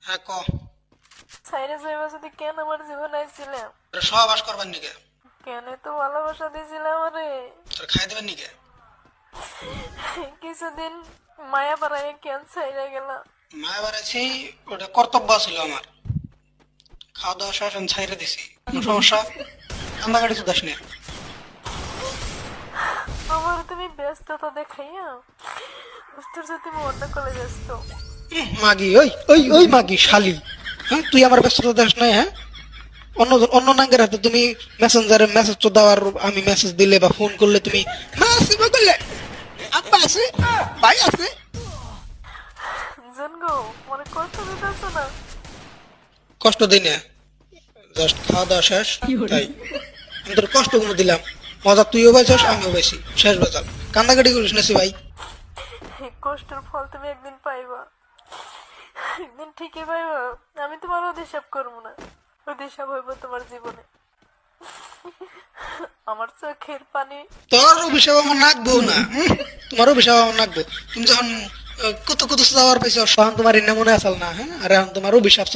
হ্যাঁ ক। সাইরে যাইবা যদি কেন আমার জীবন আইছিলে? তোর সহবাস করবার নিকে? কেন তো ভালোবাসা দিয়েছিলে আমারে? তোর খাই দেবার নিকে? কিছুদিন মায়া পাড়ায় কেন সাইরে গেলা? মায়া বাড়াইছি, ওটা কর্তব্য ছিল আমার। খাওয়া দাওয়া শেষ আমি ছাইরে দিছি। কোনো সমস্যা? কান্দাকাটি চুদাস না। আমার তুমি ব্যস্ততা দেখাইয়া বুঝতে তুমি অন্য কলে ব্যস্ত। মাগি, ওই ওই ওই মাগি শালি। হ্যাঁ, তুই আমার ব্যস্ততা দেখ নাই? হ্যাঁ, অন্য অন্য নাঙ্গের হাতে তুমি মেসেঞ্জারে মেসেজ তো দেওয়ার, আমি মেসেজ দিলে বা ফোন করলে তুমি মা আছে বা করলে আব্বা আছে, ভাই আছে। জানগো মনে কষ্ট দিতেছ না? কষ্ট দিই না, জাস্ট খাওয়া দাওয়া শেষ তাই। আমি তোর কষ্ট কোনো দিলাম? মজা তুইও পাইছস, আমিও পাইছি, শেষ বাজার। কান্দাকাটি করিস না ভাই। এই কষ্টের ফল তুমি একদিন পাইবা, একদিন ঠিকই পাইবা। আমি তোমার অভিশাপ করবো না, অভিশাপ হইব তোমার জীবনে। আমার চোখের পানি। তোর অভিশাপ আমার নাকবো না, তোমার অভিশাপ আমার নাকবো। তুমি যখন কত কত যাওয়ার পাইছো, তখন তোমার এনে মনে আসল না? হ্যাঁ, আর এখন তোমার অভিশাপ